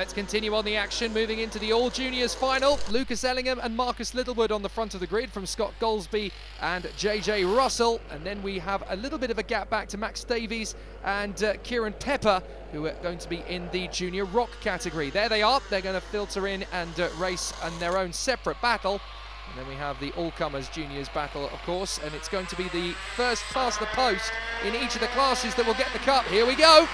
Let's continue on the action, moving into the All Juniors final. Lucas Ellingham and Marcus Littlewood on the front of the grid from Scott Goldsby and Jnr Russell. And then we have a little bit of a gap back to Max Davies and Kieran Pepper, who are going to be in the Junior ROK category. There they are. They're going to filter in and race in their own separate battle. And then we have the all-comers juniors battle, of course, and it's going to be the first past the post in each of the classes that will get the cup. Here we go.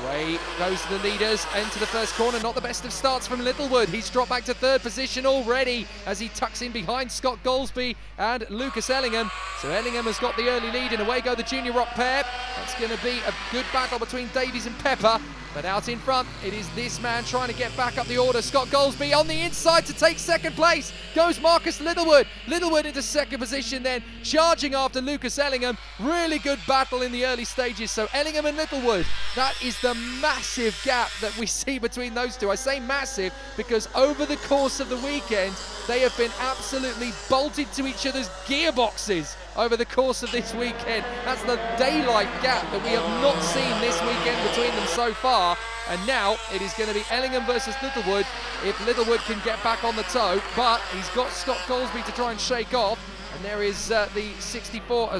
Away goes the leaders into the first corner. Not the best of starts from Littlewood. He's dropped back to third position already as he tucks in behind Scott Goldsby and Lucas Ellingham. So Ellingham has got the early lead, and away go the Junior ROK pair. That's going to be a good battle between Davies and Pepper. But out in front, it is this man trying to get back up the order. Scott Goldsby on the inside to take second place. Goes Marcus Littlewood. Littlewood into second position then, charging after Lucas Ellingham. Really good battle in the early stages. So Ellingham and Littlewood, that is the massive gap that we see between those two. I say massive because over the course of the weekend, they have been absolutely bolted to each other's gearboxes over the course of this weekend. That's the daylight gap that we have not seen this weekend between them so far. And now it is going to be Ellingham versus Littlewood if Littlewood can get back on the toe. But he's got Scott Goldsby to try and shake off. And there is the 84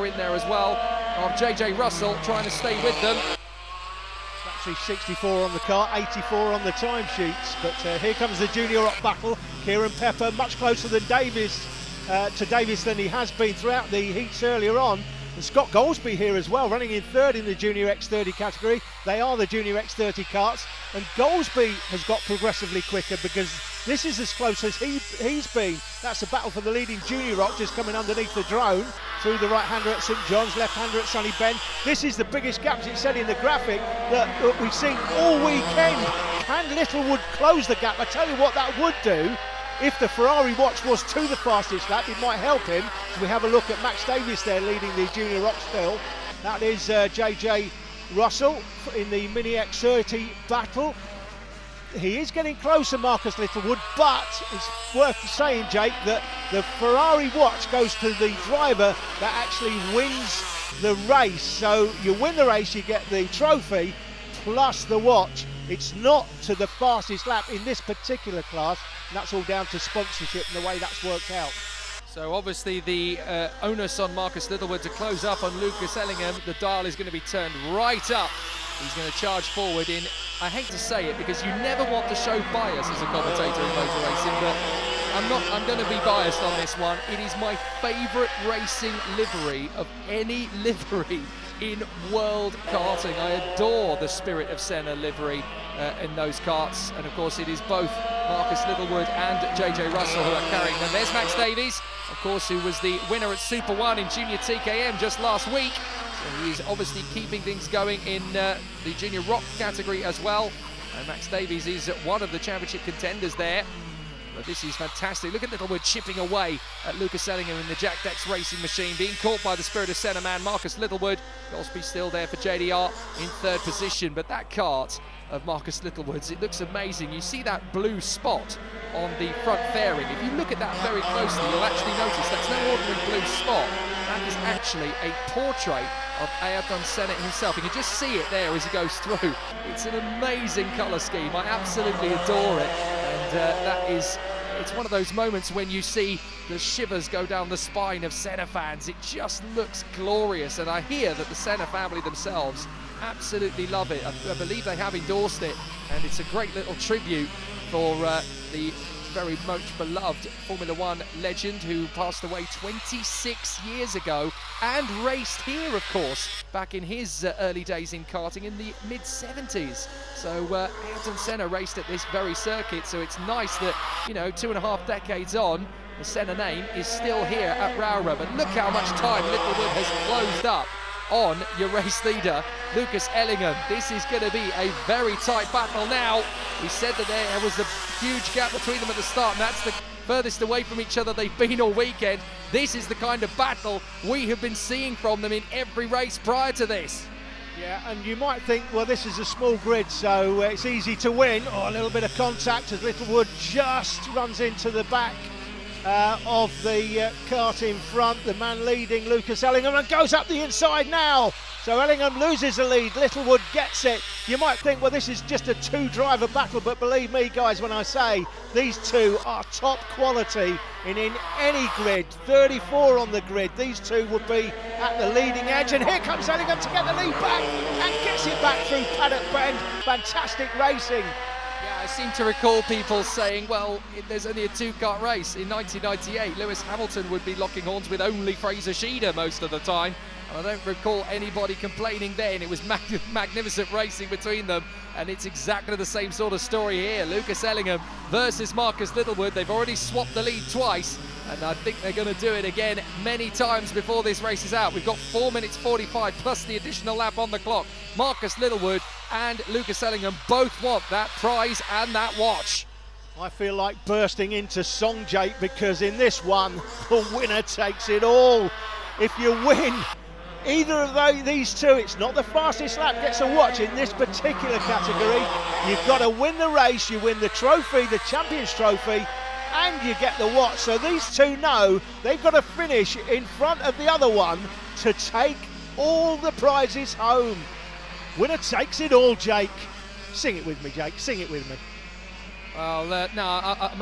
in there as well of Jnr Russell trying to stay with them. Actually 64 on the car, 84 on the timesheets. But here comes the Junior ROK battle. Kieran Pepper much closer than Davies than he has been throughout the heats earlier on. And Scott Goldsby here as well, running in third in the Jnr X30 category. They are the Jnr X30 karts, and Goldsby has got progressively quicker because this is as close as he's been. That's a battle for the leading Junior ROK, just coming underneath the drone through the right-hander at St John's, left-hander at Sunny Bend. This is the biggest gap, as it said in the graphic, that we've seen all weekend. Can Littlewood close the gap? I tell you what that would do. If the Ferrari watch was to the fastest lap, it might help him. So we have a look at Max Davies there leading the Junior ROK still. That is Jnr Russell in the Mini X30 battle. He is getting closer, Marcus Littlewood, but it's worth saying, Jake, that the Ferrari watch goes to the driver that actually wins the race. So you win the race, you get the trophy plus the watch. It's not to the fastest lap in this particular class, and that's all down to sponsorship and the way that's worked out. So obviously the onus on Marcus Littlewood to close up on Lucas Ellingham. The dial is going to be turned right up. He's going to charge forward in, I hate to say it because you never want to show bias as a commentator in motor racing, but I'm going to be biased on this one. It is my favourite racing livery of any livery in world karting. I adore the Spirit of Senna livery in those karts, and of course it is both Marcus Littlewood and Jnr Russell who are carrying them. There's Max Davies, of course, who was the winner at Super 1 in Junior TKM just last week. So he's obviously keeping things going in the Junior ROK category as well. And Max Davies is one of the championship contenders there. But this is fantastic. Look at Littlewood chipping away at Lucas Ellingham in the Jack Dex racing machine, being caught by the Spirit of Senna man, Marcus Littlewood. Goldsby still there for Jnr in third position, but that kart of Marcus Littlewood's, it looks amazing. You see that blue spot on the front fairing. If you look at that very closely, you'll actually notice that's no ordinary blue spot. That is actually a portrait of Ayrton Senna himself. You can just see it there as he goes through. It's an amazing colour scheme. I absolutely adore it. And it's one of those moments when you see the shivers go down the spine of Senna fans. It just looks glorious, and I hear that the Senna family themselves absolutely love it. I believe they have endorsed it, and it's a great little tribute for the very much beloved Formula One legend who passed away 26 years ago and raced here, of course, back in his early days in karting in the mid-70s. So Ayrton Senna raced at this very circuit, so it's nice that, you know, 2.5 decades on, the Senna name is still here at Rowra. But look how much time Littlewood has closed up on your race leader, Lucas Ellingham. This is going to be a very tight battle now. We said that there was a huge gap between them at the start, and that's the furthest away from each other they've been all weekend. This is the kind of battle we have been seeing from them in every race prior to this. Yeah, and you might think, well, this is a small grid, so it's easy to win. Oh, a little bit of contact as Littlewood just runs into the back of the kart in front. The man leading, Lucas Ellingham, and goes up the inside now. So Ellingham loses the lead. Littlewood gets it. You might think, well, this is just a two-driver battle, but believe me, guys, when I say these two are top quality in any grid, 34 on the grid, these two would be at the leading edge. And here comes Ellingham to get the lead back and gets it back through Paddock Bend. Fantastic racing. Yeah, I seem to recall people saying, well, there's only a two-kart race. In 1998, Lewis Hamilton would be locking horns with only Fraser Sheeder most of the time. I don't recall anybody complaining then. It was magnificent racing between them, and it's exactly the same sort of story here. Lucas Ellingham versus Marcus Littlewood. They've already swapped the lead twice, and I think they're going to do it again many times before this race is out. We've got 4 minutes 45 plus the additional lap on the clock. Marcus Littlewood and Lucas Ellingham both want that prize and that watch. I feel like bursting into song, Jake, because in this one, the winner takes it all. If you win either of these two, it's not the fastest lap gets a watch in this particular category. You've got to win the race, you win the trophy, the Champions Trophy, and you get the watch. So these two know they've got to finish in front of the other one to take all the prizes home. Winner takes it all, Jake. Sing it with me, Jake, sing it with me. Well, no,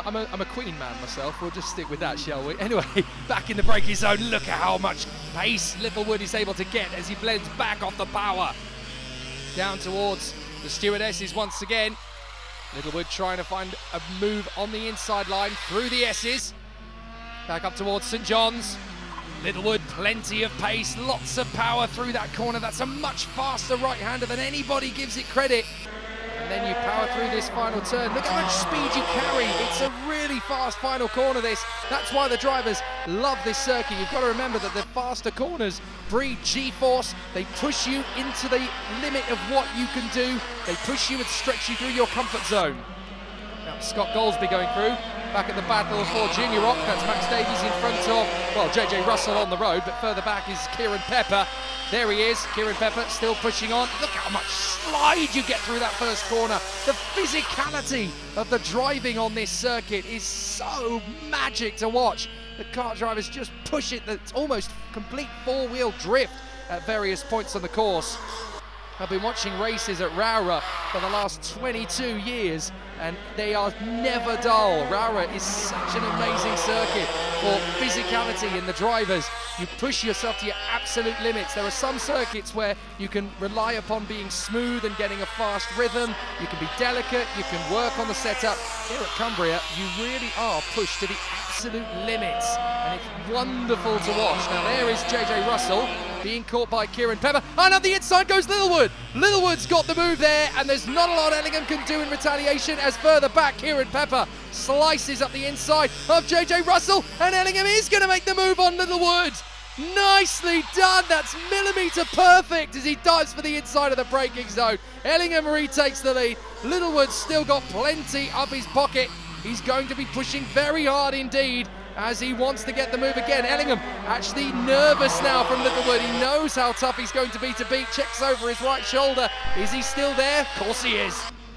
I'm a Queen man myself. We'll just stick with that, shall we? Anyway, back in the braking zone, look at how much pace Littlewood is able to get as he blends back off the power. Down towards the stewardesses once again. Littlewood trying to find a move on the inside line through the S's. Back up towards St John's. Littlewood, plenty of pace, lots of power through that corner. That's a much faster right-hander than anybody gives it credit. And then you power through this final turn. Look how much speed you carry. It's a really fast final corner, this. That's why the drivers love this circuit. You've got to remember that the faster corners breed G-force. They push you into the limit of what you can do. They push you and stretch you through your comfort zone. Now Scott Goldsby going through. Back at the battle for Jnr ROK. That's Max Davies in front of, well, JJ Russell on the road, but further back is Kieran Pepper. There he is, Kieran Pepper still pushing on. Look how much slide you get through that first corner. The physicality of the driving on this circuit is so magic to watch. The kart drivers just push it, it's almost complete four-wheel drift at various points on the course. I've been watching races at Rowrah for the last 22 years and they are never dull. Rowrah is such an amazing circuit for physicality in the drivers. You push yourself to your absolute limits. There are some circuits where you can rely upon being smooth and getting a fast rhythm. You can be delicate, you can work on the setup. Here at Cumbria, you really are pushed to the absolute limits and it's wonderful to watch. Now there is JJ Russell being caught by Kieran Pepper. And on the inside goes Littlewood. Littlewood's got the move there, and there's not a lot Ellingham can do in retaliation as further back Kieran Pepper slices up the inside of JJ Russell, and Ellingham is going to make the move on Littlewood. Nicely done. That's millimetre perfect as he dives for the inside of the braking zone. Ellingham retakes the lead. Littlewood's still got plenty up his pocket. He's going to be pushing very hard indeed as he wants to get the move again. Ellingham actually nervous now from Littlewood. He knows how tough he's going to be to beat. Checks over his right shoulder. Is he still there? Of course he is.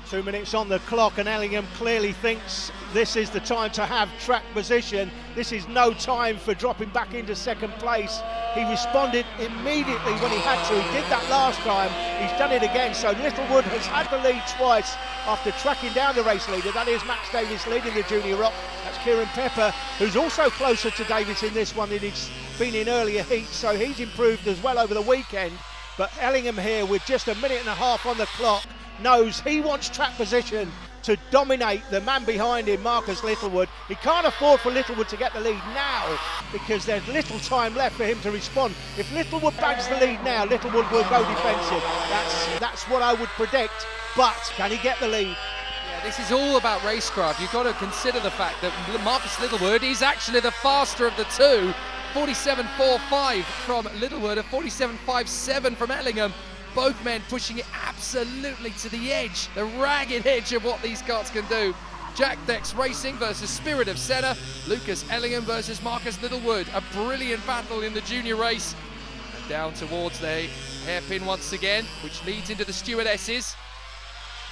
2 minutes on the clock and Ellingham clearly thinks this is the time to have track position. This is no time for dropping back into second place. He responded immediately when he had to. He did that last time. He's done it again. So Littlewood has had the lead twice after tracking down the race leader. That is Max Davies leading the Jnr ROK. That's Kieran Pepper, who's also closer to Davies in this one than he's been in earlier heats. So he's improved as well over the weekend. But Ellingham here with just a minute and a half on the clock knows he wants track position to dominate the man behind him, Marcus Littlewood. He can't afford for Littlewood to get the lead now because there's little time left for him to respond. If Littlewood bags the lead now, Littlewood will go defensive. That's what I would predict, but can he get the lead? Yeah, this is all about racecraft. You've got to consider the fact that Marcus Littlewood is actually the faster of the two. 47.45 from Littlewood, a 47.57 from Ellingham. Both men pushing it absolutely to the edge, the ragged edge of what these karts can do. Jack Dex Racing versus Spirit of Senna. Lucas Ellingham versus Marcus Littlewood. A brilliant battle in the junior race. And down towards the hairpin once again, which leads into the stewardesses.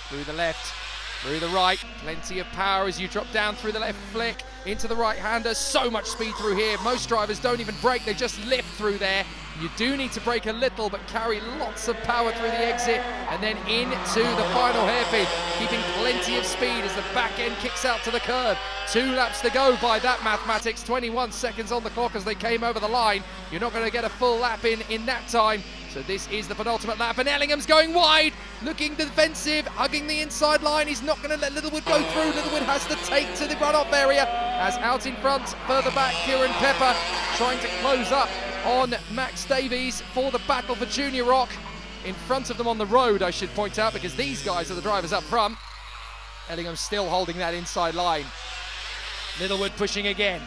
Through the left, Through the right, plenty of power as you drop down through the left flick into the right-hander. So much speed through here. Most drivers don't even brake, they just lift through there. You do need to brake a little, but carry lots of power through the exit and then into the final hairpin, keeping plenty of speed as the back end kicks out to the curb. 2 laps to go by that mathematics, 21 seconds on the clock as they came over the line. You're not going to get a full lap in that time. So this is the penultimate lap, and Ellingham's going wide, looking defensive, hugging the inside line. He's not going to let Littlewood go through. Littlewood has to take to the runoff area, as out in front, further back, Kieran Pepper trying to close up on Max Davies for the battle for Jnr ROK. In front of them on the road, I should point out, because these guys are the drivers up front. Ellingham still holding that inside line. Littlewood pushing again.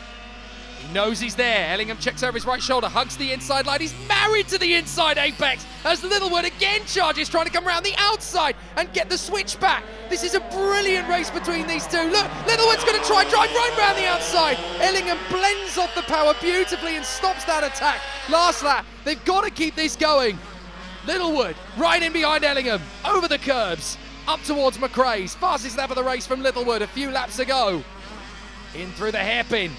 He knows he's there. Ellingham checks over his right shoulder, hugs the inside line. He's married to the inside apex as Littlewood again charges, trying to come around the outside and get the switch back. This is a brilliant race between these two. Look, Littlewood's going to try drive right round the outside. Ellingham blends off the power beautifully and stops that attack. Last lap, they've got to keep this going. Littlewood right in behind Ellingham, over the curbs, up towards McRae's. Fastest lap of the race from Littlewood, a few laps to go. In through the hairpin.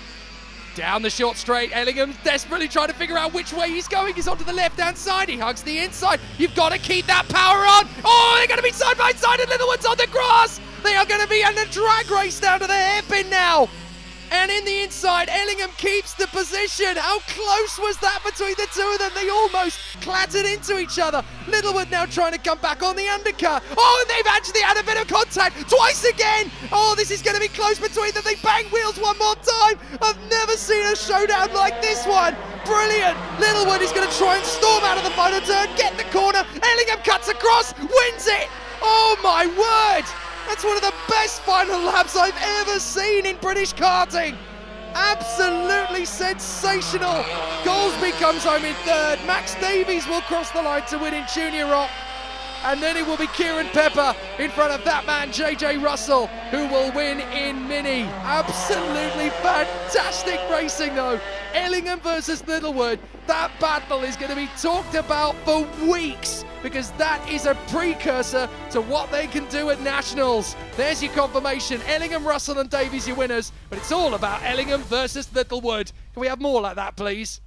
Down the short straight, Ellingham desperately trying to figure out which way he's going. He's onto the left-hand side, he hugs the inside. You've got to keep that power on. Oh, they're going to be side by side and Littlewood's on the grass. They are going to be in a drag race down to the hairpin now. And in the inside, Ellingham keeps the position. How close was that between the two of them? They almost clattered into each other. Littlewood now trying to come back on the undercut. Oh, and they've actually had a bit of contact twice again. Oh, this is going to be close between them. They bang wheels one more time. I've never seen a showdown like this one. Brilliant. Littlewood is going to try and storm out of the final turn, get the corner. Ellingham cuts across, wins it. Oh my word. That's one of the best final laps I've ever seen in British karting. Absolutely sensational. Goldsby comes home in third. Max Davies will cross the line to win in Jnr ROK. And then it will be Kieran Pepper in front of that man, JJ Russell, who will win in Mini. Absolutely fantastic racing though. Ellingham versus Littlewood. That battle is going to be talked about for weeks, because that is a precursor to what they can do at Nationals. There's your confirmation. Ellingham, Russell and Davies your winners, but it's all about Ellingham versus Littlewood. Can we have more like that, please?